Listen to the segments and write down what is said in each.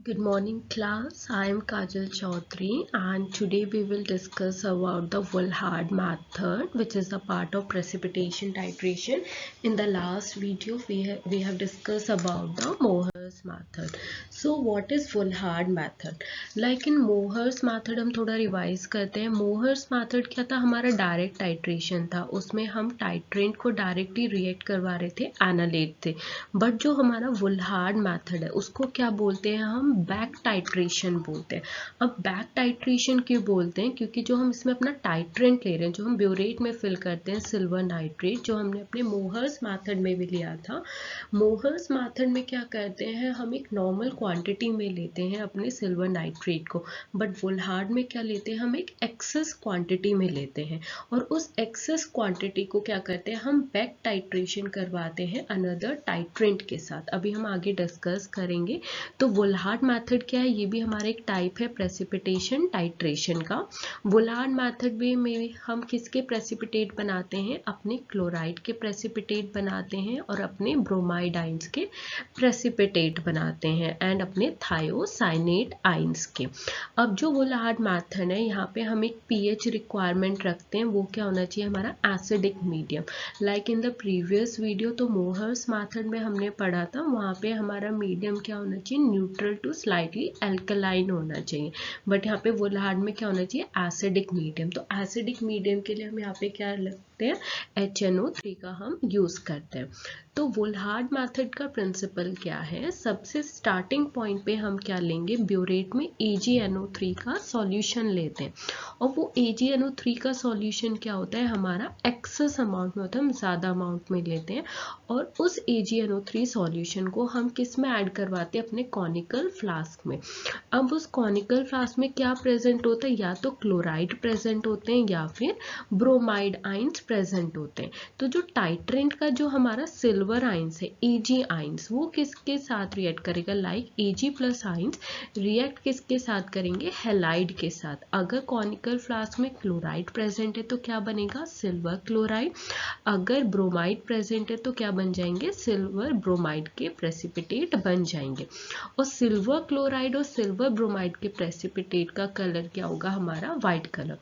Good morning class, I am Kajal Chaudhary and today we will discuss about the Woolhard method, which is a part of precipitation titration. In the last video we have discussed about the Mohr's method. So what is Woolhard method? Like in Mohr's method हम थोड़ा revise करते हैं. Mohr's method क्या था? हमारा direct titration था. उसमें हम टाइट्रेंट को डायरेक्टली रिएक्ट करवा रहे थे एनालेट से. बट जो हमारा वुलहार्ड मेथड है उसको क्या बोलते हैं? हम बैक टाइट्रेशन बोलते हैं. अब बैक टाइट्रेशन क्यों बोलते हैं? क्योंकि जो हम इसमें अपना टाइट्रेंट ले रहे हैं, जो हम ब्यूरेट में फिल करते हैं सिल्वर नाइट्रेट, जो हमने अपने मोहर्स मेथड में भी लिया था. मोहर्स मेथड में क्या करते हैं? हम एक नॉर्मल क्वांटिटी में लेते हैं अपने सिल्वर नाइट्रेट को. बट वुलहार्ड में क्या लेते हैं? हम एक एक्सेस क्वांटिटी में लेते हैं और उस एक्सेस क्वांटिटी को क्या करते हैं? हम बैक टाइट्रेशन करवाते हैं अनदर टाइट्रेंट के साथ. अभी हम आगे डिस्कस करेंगे. तो वुलहार्ड मेथड क्या है? ये भी हमारा एक टाइप है प्रेसिपिटेशन टाइट्रेशन का. वुलहार्ड मेथड में हम किसके प्रेसिपिटेट बनाते हैं? अपने क्लोराइड के प्रेसिपिटेट बनाते हैं और अपने ब्रोमाइड आइंस के प्रेसिपिटेट बनाते हैं एंड अपने थायोसाइनेट आइंस के. अब जो वुलहार्ड मेथड है, यहाँ पे हम एक पीएच रिक्वायरमेंट रखते हैं. वो क्या होना चाहिए? हमारा acidic medium. Like in the previous video तो मोहर्स मेथड में हमने पढ़ा था, वहाँ पे हमारा मीडियम क्या होना चाहिए? न्यूट्रल टू स्लाइटली अल्कलाइन होना चाहिए. बट यहाँ पे वुलहार्ड में क्या होना चाहिए? Acidic medium. तो एसिडिक मीडियम के लिए हम यहाँ पे क्या लगते हैं? HNO3 का हम यूज करते हैं. तो वुलहार्ड मेथड का प्रिंसिपल क्या है? सबसे स्टार्टिंग पॉइंट पे हम क्या लेंगे? ब्यूरेट में AgNO3 का सॉल्यूशन लेते हैं और वो AgNO3 का सॉल्यूशन क्या होता है? हमारा एक्सेस अमाउंट में होता है, हम ज़्यादा अमाउंट में लेते हैं और उस AgNO3 सॉल्यूशन को हम किस में ऐड करवाते हैं? अपने कॉनिकल फ्लास्क में. अब उस कॉनिकल फ्लास्क में क्या प्रेजेंट होता है? या तो क्लोराइड प्रेजेंट होते हैं या फिर ब्रोमाइड आइंस प्रेजेंट होते हैं. तो जो टाइट्रेंट का जो हमारा सिल्वर आइंस है, Ag आइंस, वो किसके साथ रिएक्ट करेगा? Like Ag plus ions react किसके साथ करेंगे? हेलाइड के साथ. अगर कॉनिकल फ्लास्क में क्लोराइड प्रेजेंट है तो क्या बनेगा? Silver chloride. अगर ब्रोमाइड प्रेजेंट है तो क्या बन जाएंगे? सिल्वर ब्रोमाइड के प्रेसिपिटेट बन जाएंगे. और सिल्वर क्लोराइड और सिल्वर ब्रोमाइड के प्रेसिपिटेट का कलर क्या होगा? हमारा व्हाइट कलर.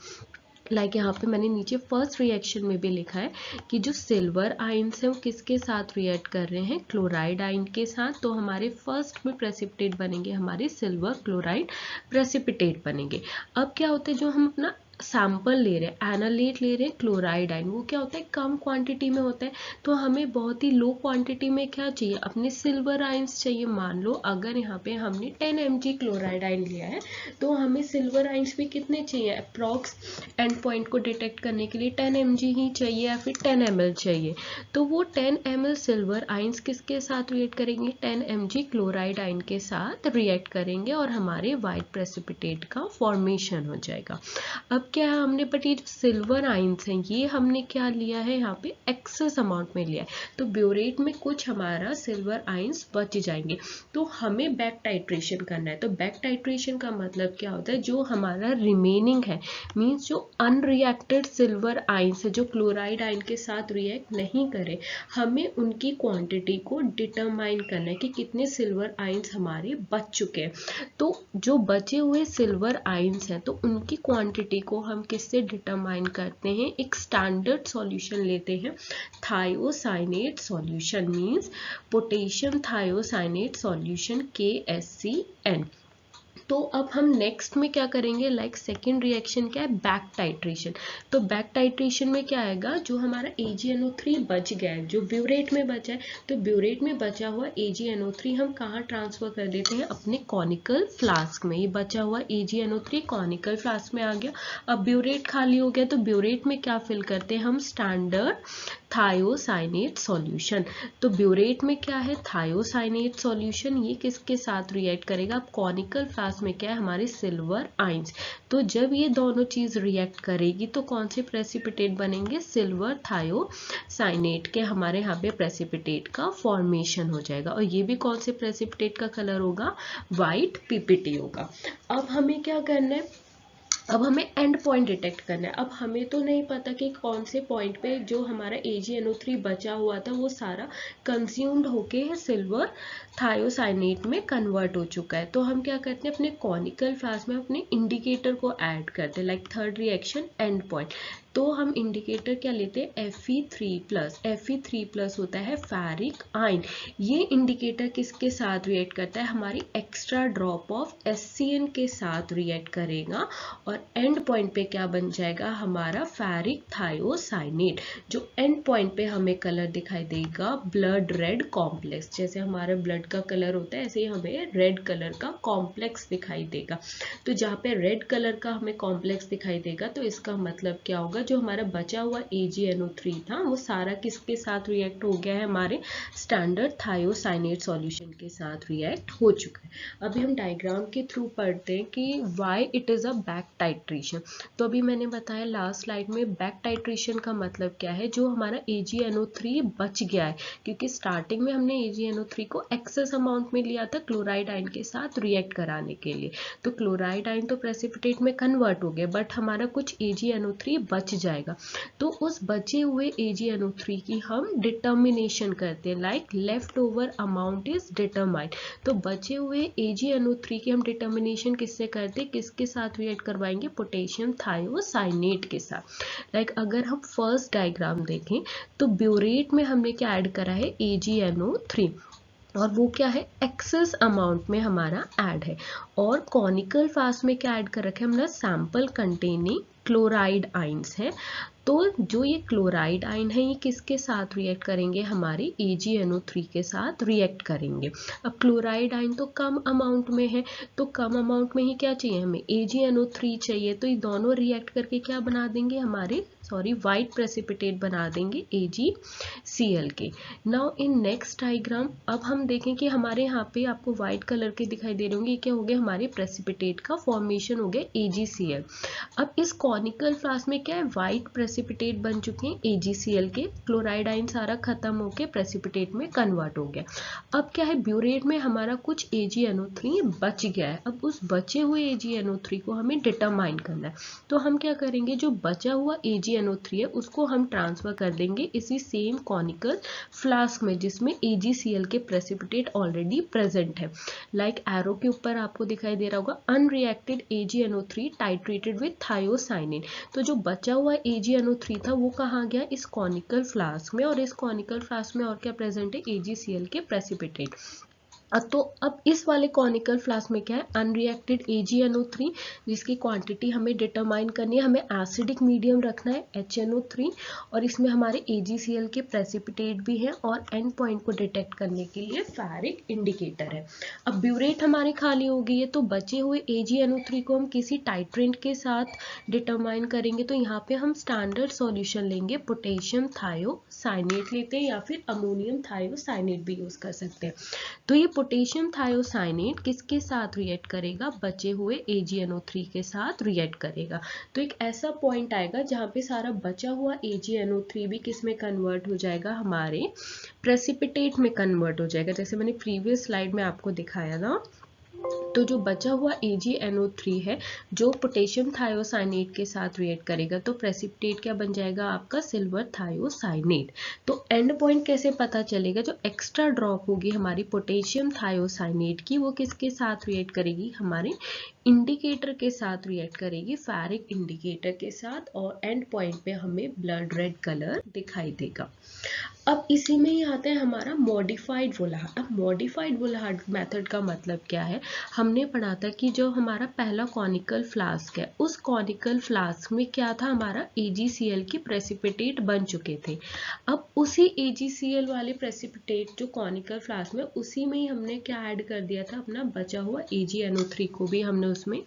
लाइक यहाँ पे मैंने नीचे फर्स्ट रिएक्शन में भी लिखा है कि जो सिल्वर आइंस है वो किसके साथ रिएक्ट कर रहे हैं? क्लोराइड आइन के साथ. तो हमारे फर्स्ट में प्रेसिपिटेट बनेंगे हमारे सिल्वर क्लोराइड प्रेसिपिटेट बनेंगे. अब क्या होता है? जो हम अपना सैंपल ले रहे हैं, एनालेट ले रहे हैं क्लोराइड आइन, वो क्या होता है? कम क्वांटिटी में होता है. तो हमें बहुत ही लो क्वांटिटी में क्या चाहिए? अपने सिल्वर आइंस चाहिए. मान लो अगर यहाँ पे हमने 10 mg क्लोराइड आइन लिया है तो हमें सिल्वर आइंस भी कितने चाहिए? अप्रॉक्स एंड पॉइंट को डिटेक्ट करने के लिए 10 mg ही चाहिए या फिर 10 ml चाहिए. तो वो 10 ml सिल्वर आइंस किसके साथ रिएक्ट करेंगे? 10 mg क्लोराइड आइन के साथ रिएक्ट करेंगे और हमारे वाइट प्रेसिपिटेट का फॉर्मेशन हो जाएगा. अब क्या है? हमने बट ये जो सिल्वर आइंस हैं ये हमने क्या लिया है? यहाँ पे एक्सेस अमाउंट में लिया है. तो ब्यूरेट में कुछ हमारा सिल्वर आइंस बच जाएंगे. तो हमें बैक टाइट्रेशन करना है. तो बैक टाइट्रेशन का मतलब क्या होता है? जो हमारा रिमेनिंग है, मीन्स जो अनरिएक्टेड सिल्वर आइंस है, जो क्लोराइड आइन के साथ रिएक्ट नहीं करे, हमें उनकी क्वांटिटी को डिटरमाइन करना है कि कितने सिल्वर आइंस हमारे बच चुके हैं. तो जो बचे हुए सिल्वर आइंस हैं तो उनकी क्वांटिटी को हम किससे डिटरमाइन करते हैं? एक स्टैंडर्ड सॉल्यूशन लेते हैं, thiocyanate solution, means potassium thiocyanate solution KSCN. तो अब हम नेक्स्ट में क्या करेंगे? लाइक सेकेंड रिएक्शन क्या है? Back titration. तो बैक टाइट्रेशन में क्या आएगा? जो हमारा AgNO3 बच गया है, जो ब्यूरेट में बचा है, तो ब्यूरेट में बचा हुआ AgNO3 हम कहाँ ट्रांसफर कर देते हैं? अपने कॉनिकल फ्लास्क में. ये बचा हुआ AgNO3 कॉनिकल फ्लास्क में आ गया. अब ब्यूरेट खाली हो गया तो ब्यूरेट में क्या फिल करते हैं हम? Standard thiocyanate solution. तो ब्यूरेट में क्या है? Thiocyanate solution. ये किसके साथ रिएक्ट करेगा? अब कॉनिकल फ्लास्क में क्या है? हमारे सिल्वर आइंस. तो जब ये दोनों चीज रिएक्ट करेगी तो कौन से प्रेसिपिटेट बनेंगे? सिल्वर थायोसाइनेट के हमारे यहाँ पे प्रेसिपिटेट का फॉर्मेशन हो जाएगा. और ये भी कौन से प्रेसिपिटेट का कलर होगा? व्हाइट PPT होगा. अब हमें क्या करना है? अब हमें एंड पॉइंट डिटेक्ट करना है। अब हमें तो नहीं पता कि कौन से पॉइंट पे जो हमारा AgNO3 बचा हुआ था वो सारा कंज्यूम्ड होके सिल्वर थायोसाइनेट में कन्वर्ट हो चुका है। तो हम क्या करते हैं, अपने कॉनिकल फ्लास्क में अपने इंडिकेटर को ऐड करते हैं, like third reaction and point. तो हम इंडिकेटर क्या लेते हैं, Fe3+। Fe3+ होता है फेरिक आयन। ये इंडिकेटर किसके साथ रिएक्ट करता है, हमारी एक्स्ट्रा ड्रॉप ऑफ SCN के साथ रिएक्ट करेगा और एंड पॉइंट पे क्या बन जाएगा, हमारा फेरिक थायोसाइनेट। जो एंड पॉइंट पे हमें कलर दिखाई देगा ब्लड रेड कॉम्प्लेक्स। जैसे हमारे ब्लड का कलर होता है ऐसे ही हमें रेड कलर का कॉम्प्लेक्स दिखाई देगा। तो जहाँ पे रेड कलर का हमें कॉम्प्लेक्स दिखाई देगा तो इसका मतलब क्या होगा, जो हमारा बचा हुआ AgNO3 था वो सारा किसके साथ रिएक्ट हो गया है, हमारे स्टैंडर्ड थायोसाइनेट सॉल्यूशन के साथ रिएक्ट हो चुका है। अभी हम डायग्राम के थ्रू पढ़ते हैं कि why it is a back titration. तो अभी मैंने बताया लास्ट स्लाइड में, बैक टाइट्रेशन का मतलब क्या है, जो हमारा AgNO3 बच गया है, क्योंकि स्टार्टिंग में हमने AgNO3 को एक्सेस अमाउंट में लिया था क्लोराइड आयन के साथ रिएक्ट कराने के लिए। तो क्लोराइड आयन तो प्रेसिपिटेट में कन्वर्ट हो गया, बट हमारा कुछ AgNO3 बच जाएगा। तो उस बचे हुए AgNO3 की हम डिटर्मिनेशन करते हैं, like left over amount is determined. तो बचे हुए AgNO3 की हम डिटर्मिनेशन किससे करते हैं, किसके साथ रिएक्ट करवाएंगे, पोटेशियम थायोसाइनेट के साथ। लाइक अगर हम फर्स्ट डायग्राम देखें तो ब्यूरेट में हमने क्या ऐड करा है, AgNO3, और वो क्या है, एक्सेस अमाउंट में हमारा ऐड है। और कॉनिकल फ्लास्क में क्या ऐड कर रखे हैं, हमारा सैंपल कंटेनिंग क्लोराइड आइंस है। तो जो ये क्लोराइड आयन है ये किसके साथ रिएक्ट करेंगे, हमारे AgNO3 के साथ रिएक्ट करेंगे। अब क्लोराइड आयन तो कम अमाउंट में है, तो कम अमाउंट में ही क्या चाहिए, हमें AgNO3 चाहिए। तो ये दोनों रिएक्ट करके क्या बना देंगे, हमारे वाइट प्रेसिपिटेट बना देंगे AgCl के। नाउ इन नेक्स्ट डायग्राम अब हम देखें कि हमारे यहाँ पे आपको व्हाइट कलर के दिखाई दे रहे होंगे, क्या हो गया, हमारे प्रेसिपिटेट का फॉर्मेशन हो गया AgCl। अब इस कॉनिकल फ्लास्क में क्या है, व्हाइट प्रेसिपिटेट बन चुके हैं AgCl के, क्लोराइड आयन सारा खत्म होके प्रेसिपिटेट में कन्वर्ट हो गया। अब क्या है, ब्यूरेट में हमारा कुछ AgNO3 बच गया है। अब उस बचे हुए AgNO3 को हमें डिटरमाइन करना है। तो हम क्या करेंगे, जो बचा हुआ AgNO3 है उसको हम ट्रांसफर कर देंगे इसी सेम कॉनिकल फ्लास्क में जिसमें AgCl के प्रेसिपिटेट ऑलरेडी प्रेजेंट है। लाइक एरो के ऊपर आपको दिखाई दे रहा होगा, unreacted AgNO3 titrated with thiocyanate. तो जो बचा हुआ AgNO3 था वो कहाँ गया, इस कॉनिकल फ्लास्क में, और इस कॉनिकल फ्लास्क में और क्या प्रेजेंट है, AgCl के प्रेसिपिटेट। तो अब इस वाले कॉनिकल फ्लास्क में क्या है, अनरिएक्टेड AgNO3 जिसकी क्वांटिटी हमें डिटरमाइन करनी है, हमें एसिडिक मीडियम रखना है HNO3, और इसमें हमारे AgCl के प्रेसिपिटेट भी हैं, और एंड पॉइंट को डिटेक्ट करने के लिए फेरिक इंडिकेटर है। अब ब्यूरेट हमारी खाली हो गई है, तो बचे हुए AgNO3 को हम किसी टाइट्रेंट के साथ डिटरमाइन करेंगे। तो यहाँ पे हम स्टैंडर्ड सॉल्यूशन लेंगे, पोटेशियम थायोसाइनेट लेते हैं या फिर अमोनियम थायोसाइनेट भी यूज कर सकते हैं। तो ये पोटेशियम थायोसाइनेट किसके साथ रिएक्ट करेगा, बचे हुए AgNO3 के साथ रिएक्ट करेगा। तो एक ऐसा पॉइंट आएगा जहाँ पे सारा बचा हुआ AgNO3 भी किस में कन्वर्ट हो जाएगा, हमारे प्रेसिपिटेट में कन्वर्ट हो जाएगा, जैसे मैंने प्रीवियस स्लाइड में आपको दिखाया था। तो जो बचा हुआ AgNO3 है जो पोटेशियम थायोसाइनेट के साथ रिएक्ट करेगा तो प्रेसिपिटेट क्या बन जाएगा, आपका सिल्वर थायोसाइनेट। तो एंड पॉइंट कैसे पता चलेगा, जो एक्स्ट्रा ड्रॉप होगी हमारी पोटेशियम थायोसाइनेट की वो किसके साथ रिएक्ट करेगी, हमारे इंडिकेटर के साथ रिएक्ट करेगी, फेरिक इंडिकेटर के साथ, और एंड पॉइंट पे हमें ब्लड रेड कलर दिखाई देगा। अब इसी में ही आता है हमारा मॉडिफाइड वोलाहार्ड। अब मॉडिफाइड वोलाहार्ड मेथड का मतलब क्या है, हमने पढ़ा था कि जो हमारा पहला कॉनिकल फ्लास्क है उस कॉनिकल फ्लास्क में क्या था, हमारा AgCl के प्रेसिपिटेट बन चुके थे। अब उसी AgCl वाले प्रेसिपिटेट जो कॉनिकल फ्लास्क में, उसी में ही हमने क्या ऐड कर दिया था, अपना बचा हुआ AgNO3 को भी हमने उसमें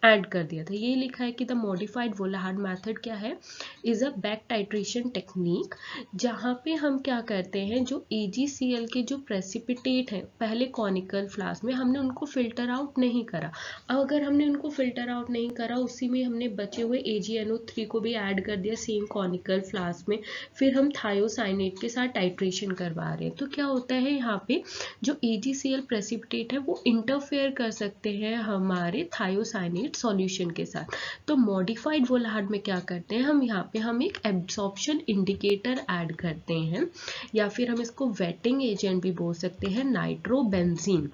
ऐड कर दिया था। ये लिखा है कि द मॉडिफाइड वोलाहार्ड मेथड क्या है, is a back titration technique, जहाँ पे हम क्या करते हैं, जो AgCl के जो प्रेसिपिटेट हैं पहले कॉनिकल फ्लास्क में हमने उनको फिल्टर आउट नहीं करा। अब अगर हमने उनको फिल्टर आउट नहीं करा, उसी में हमने बचे हुए AgNO3 को भी ऐड कर दिया सेम कॉनिकल फ्लास्क में, फिर हम थायोसाइनेट के साथ टाइट्रेशन करवा रहे हैं, तो क्या होता है यहाँ पे जो AgCl प्रेसिपिटेट है वो इंटरफेयर कर सकते हैं हमारे थायोसाइनेट सॉल्यूशन के साथ। तो मॉडिफाइड वोल्हार्ड में क्या करते हैं हम, यहाँ पे हम एक एब्जॉर्प्शन इंडिकेटर ऐड करते हैं, या फिर हम इसको वेटिंग एजेंट भी बोल सकते हैं, नाइट्रोबेंजीन।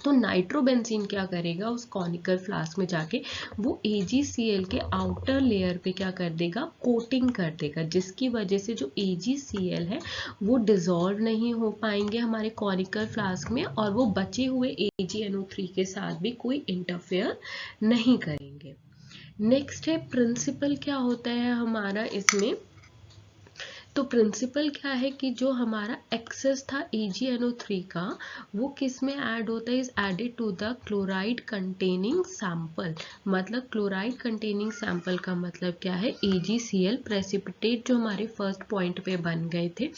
तो नाइट्रोबेंजीन क्या करेगा, उस कॉनिकल फ्लास्क में जाके वो AgCl के आउटर लेयर पे क्या कर देगा, कोटिंग कर देगा, जिसकी वजह से जो AgCl है वो डिजॉल्व नहीं हो पाएंगे हमारे कॉनिकल फ्लास्क में, और वो बचे हुए AgNO3 के साथ भी कोई इंटरफेयर नहीं करेंगे। नेक्स्ट है प्रिंसिपल, क्या होता है हमारा इसमें, तो प्रिंसिपल क्या है कि जो हमारा एक्सेस था AgNO3 का वो किस में ऐड होता है, is added to the chloride containing sample. मतलब क्लोराइड कंटेनिंग सैंपल का मतलब क्या है, AgCl प्रेसिपिटेट जो हमारे फर्स्ट पॉइंट पे बन गए थे,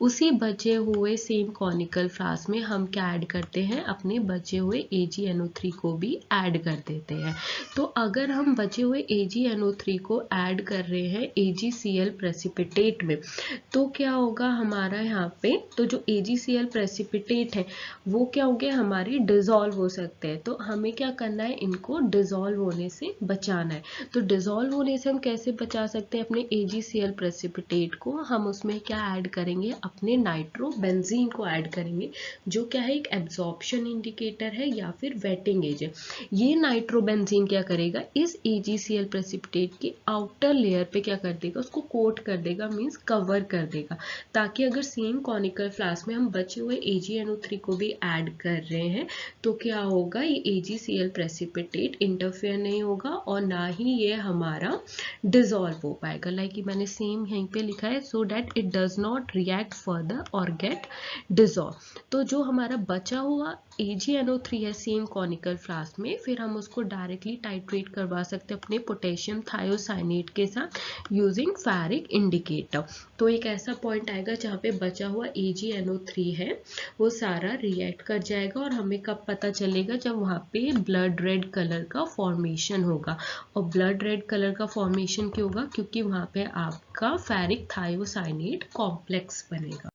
उसी बचे हुए सेम कॉनिकल फ्लास्क में हम क्या ऐड करते हैं, अपने बचे हुए AgNO3 को भी ऐड कर देते हैं। तो अगर हम बचे हुए AgNO3 को ऐड कर रहे हैं AgCl प्रेसिपिटेट में, तो क्या होगा हमारा यहाँ पे, तो जो AgCl प्रेसिपिटेट है वो क्या हो गया, हमारे डिजॉल्व हो सकते हैं। तो हमें क्या करना है, इनको डिजॉल्व होने से बचाना है। तो डिजॉल्व होने से हम कैसे बचा सकते हैं अपने AgCl प्रेसिपिटेट को, हम उसमें क्या ऐड करेंगे, अपने नाइट्रोबेंजीन को ऐड करेंगे, जो क्या है एक एब्जॉर्प्शन इंडिकेटर है या फिर वेटिंग एजेंट। ये नाइट्रोबेंजीन क्या करेगा, इस AgCl प्रेसिपिटेट की आउटर लेयर पे क्या कर देगा, उसको कोट कर देगा, मींस कवर कर देगा, ताकि अगर सेम कॉनिकल फ्लास्क में हम बचे हुए AgNO3 को भी ऐड कर रहे हैं तो क्या होगा, ये AgCl प्रेसिपिटेट इंटरफेयर नहीं होगा और ना ही ये हमारा डिसॉल्व हो पाएगा। लाइक मैंने सेम यहीं पे लिखा है, so that it does not react further और गेट डिसॉल्व। तो जो हमारा बचा हुआ AgNO3 है सेम कॉनिकल फ्लास्क में, फिर हम उसको डायरेक्टली टाइट्रेट करवा सकते हैं अपने पोटेशियम थायोसाइनेट के साथ यूजिंग फेरिक इंडिकेटर। तो एक ऐसा पॉइंट आएगा जहाँ पे बचा हुआ AgNO3 है वो सारा रिएक्ट कर जाएगा, और हमें कब पता चलेगा, जब वहाँ पे ब्लड रेड कलर का फॉर्मेशन होगा। और ब्लड रेड कलर का फॉर्मेशन क्यों होगा, क्योंकि वहाँ पे आपका फेरिक थायोसाइनेट कॉम्प्लेक्स बनेगा।